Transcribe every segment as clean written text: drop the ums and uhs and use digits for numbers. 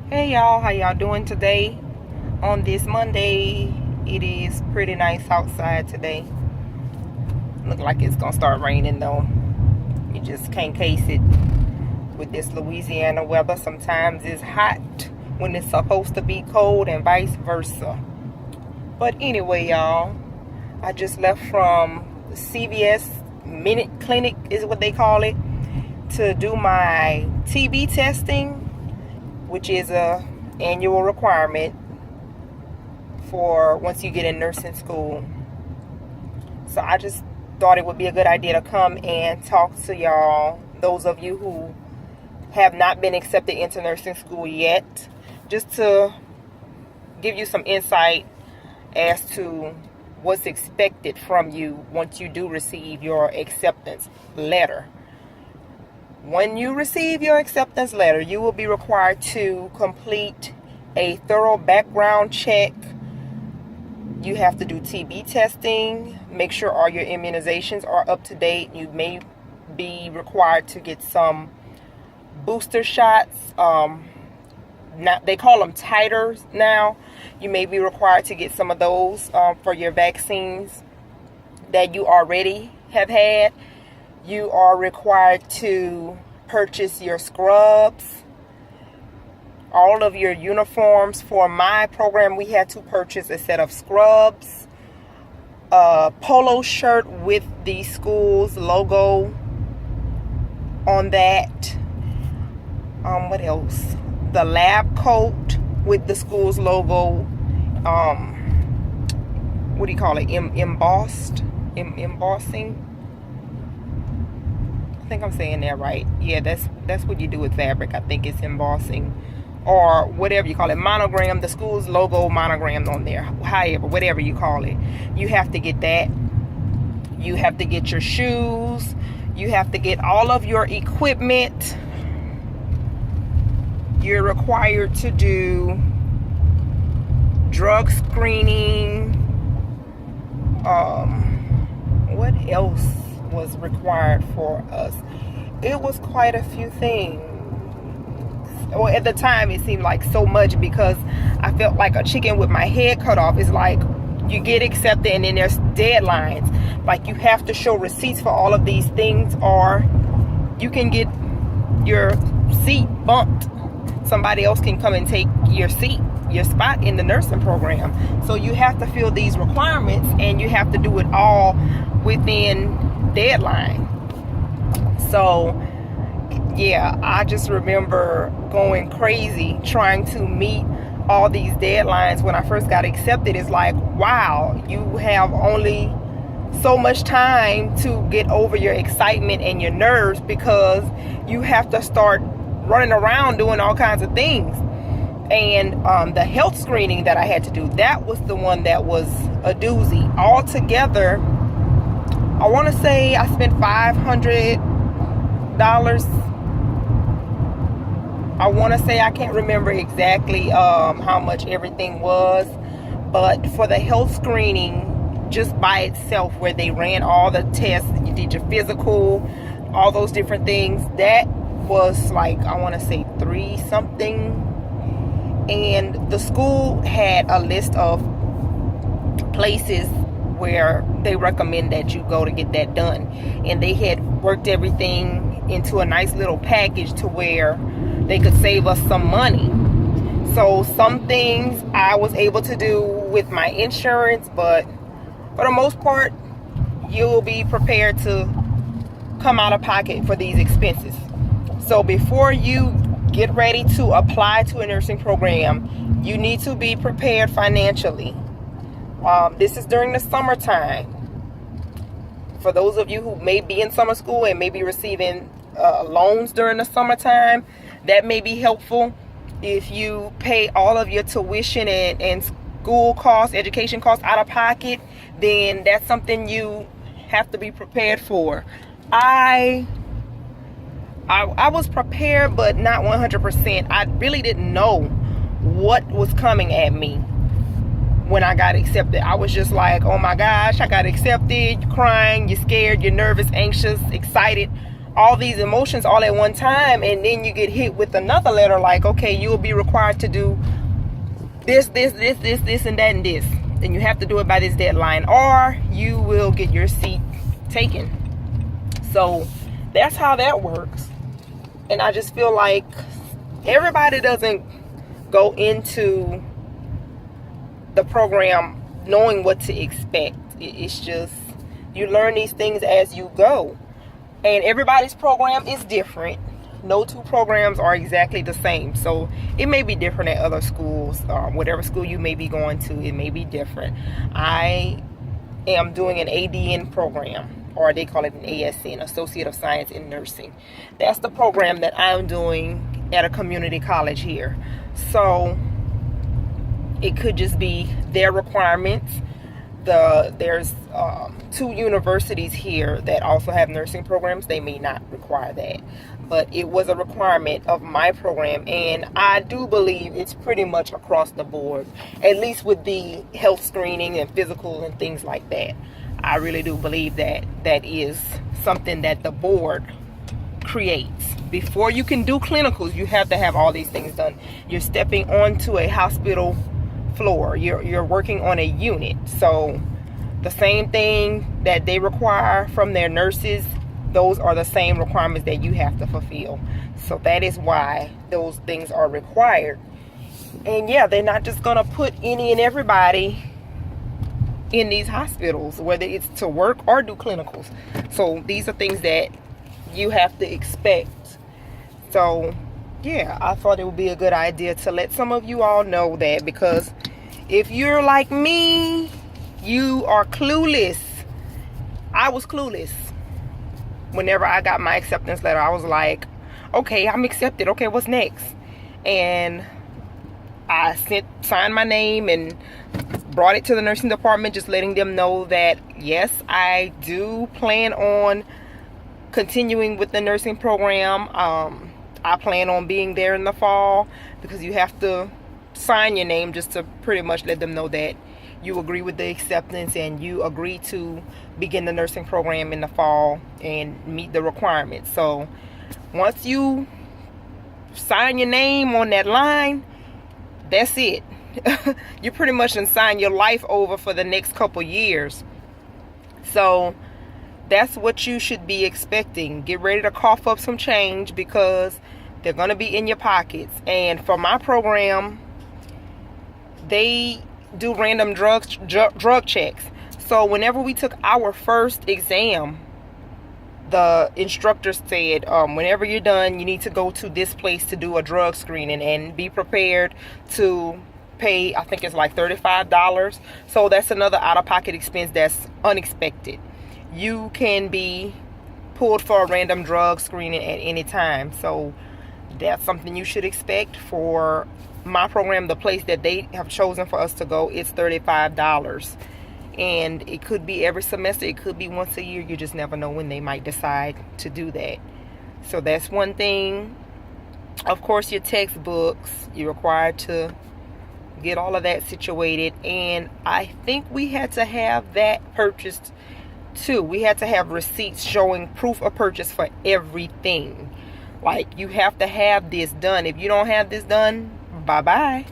Hey y'all, how y'all doing today? On this Monday, it is pretty nice outside today. Look like it's gonna start raining though. You just can't case it with this Louisiana weather. Sometimes it's hot when it's supposed to be cold and vice versa. But anyway, y'all, I just left from CVS Minute Clinic is what they call it to do my TB testing, which is a annual requirement for once you get in nursing school. So I just thought it would be a good idea to come and talk to y'all, those of you who have not been accepted into nursing school yet, just to give you some insight as to what's expected from you once you do receive your acceptance letter. When you receive your acceptance letter, you will be required to complete a thorough background check. You have to do TB testing, make sure all your immunizations are up to date. You may be required to get some booster shots. They call them titers now. You may be required to get some of those for your vaccines that you already have had. You are required to purchase your scrubs, all of your uniforms. For my program, we had to purchase a set of scrubs, a polo shirt with the school's logo on that. What else? The lab coat with the school's logo. What do you call it? Embossing. I think I'm saying that right. Yeah, that's what you do with fabric. I think it's embossing or whatever you call it. Monogram, the school's logo monogrammed on there. However, whatever you call it. You have to get that. You have to get your shoes. You have to get all of your equipment. You're required to do drug screening. What else was required for us? It was quite a few things. Well, at the time it seemed like so much because I felt like a chicken with my head cut off. It's like you get accepted and then there's deadlines. Like you have to show receipts for all of these things or you can get your seat bumped. Somebody else can come and take your seat, your spot in the nursing program. So you have to fill these requirements and you have to do it all within deadline. So yeah, I just remember going crazy trying to meet all these deadlines when I first got accepted. It's like, wow, you have only so much time to get over your excitement and your nerves because you have to start running around doing all kinds of things. And the health screening that I had to do, that was the one that was a doozy. Altogether, I want to say I spent $500. I want to say, I can't remember exactly how much everything was, but for the health screening just by itself, where they ran all the tests, you did your physical, all those different things, that was like, I want to say $3 something. And the school had a list of places where they recommend that you go to get that done, and they had worked everything into a nice little package to where they could save us some money. So some things I was able to do with my insurance, but for the most part you'll be prepared to come out of pocket for these expenses. So before you get ready to apply to a nursing program, you need to be prepared financially. This is during the summertime. For those of you who may be in summer school and may be receiving loans during the summertime, that may be helpful. If you pay all of your tuition and school costs, education costs out of pocket, then that's something you have to be prepared for. I was prepared, but not 100%. I really didn't know what was coming at me when I got accepted. I was just like, oh my gosh, I got accepted. You're crying, you're scared, you're nervous, anxious, excited, all these emotions all at one time, and then you get hit with another letter like, okay, you'll be required to do this, and that, and this, and you have to do it by this deadline, or you will get your seat taken. So that's how that works. And I just feel like everybody doesn't go into the program knowing what to expect. It's just, you learn these things as you go. And everybody's program is different. No two programs are exactly the same. So it may be different at other schools. Whatever school you may be going to, it may be different. I am doing an ADN program, or they call it an ASN, Associate of Science in Nursing. That's the program that I'm doing at a community college here. So it could just be their requirements. There's 2 universities here that also have nursing programs. They may not require that, but it was a requirement of my program, and I do believe it's pretty much across the board, at least with the health screening and physical and things like that. I really do believe that that is something that the board creates. Before you can do clinicals, you have to have all these things done. You're stepping onto a hospital floor. You're working on a unit. So the same thing that they require from their nurses, those are the same requirements that you have to fulfill. So that is why those things are required. And yeah, they're not just gonna put any and everybody in these hospitals, whether it's to work or do clinicals. So these are things that you have to expect. So yeah, I thought it would be a good idea to let some of you all know that, because if you're like me, you are clueless. I was clueless. Whenever I got my acceptance letter, I was like, okay, I'm accepted. Okay, what's next? And I signed my name and brought it to the nursing department, just letting them know that yes, I do plan on continuing with the nursing program. I plan on being there in the fall, because you have to sign your name just to pretty much let them know that you agree with the acceptance and you agree to begin the nursing program in the fall and meet the requirements. So once you sign your name on that line, that's it. You pretty much can sign your life over for the next couple years. So that's what you should be expecting. Get ready to cough up some change, because they're going to be in your pockets. And for my program, they do random drug checks. So whenever we took our first exam, the instructor said, whenever you're done, you need to go to this place to do a drug screening, and be prepared to pay, I think it's like $35. So that's another out-of-pocket expense that's unexpected. You can be pulled for a random drug screening at any time. So that's something you should expect. For my program, the place that they have chosen for us to go, it's $35. And it could be every semester, it could be once a year. You just never know when they might decide to do that. So that's one thing. Of course, your textbooks, you're required to get all of that situated. And I think we had to have that purchased too. We had to have receipts showing proof of purchase for everything. Like, you have to have this done. If you don't have this done, bye-bye.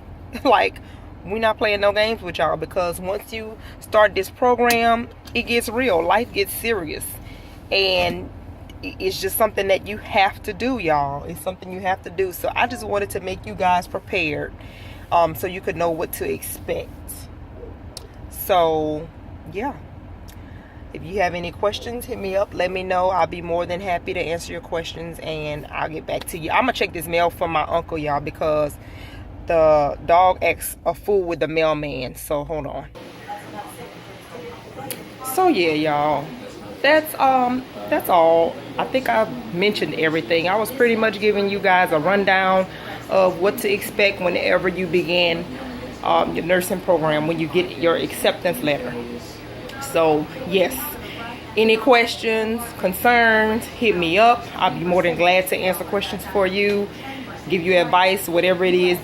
Like, we're not playing no games with y'all, because once you start this program, it gets real. Life gets serious. And it's just something that you have to do, y'all. It's something you have to do. So I just wanted to make you guys prepared, so you could know what to expect. So yeah, if you have any questions, hit me up, let me know. I'll be more than happy to answer your questions, and I'll get back to you. I'm gonna check this mail from my uncle, y'all, because the dog acts a fool with the mailman. So hold on. So yeah, y'all, that's all. I think I mentioned everything. I was pretty much giving you guys a rundown of what to expect whenever you begin your nursing program, when you get your acceptance letter. So yes, any questions, concerns, hit me up. I'll be more than glad to answer questions for you, give you advice, whatever it is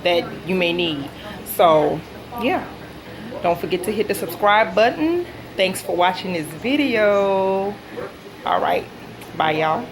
that you may need. So yeah, don't forget to hit the subscribe button. Thanks for watching this video. All right, Bye, y'all.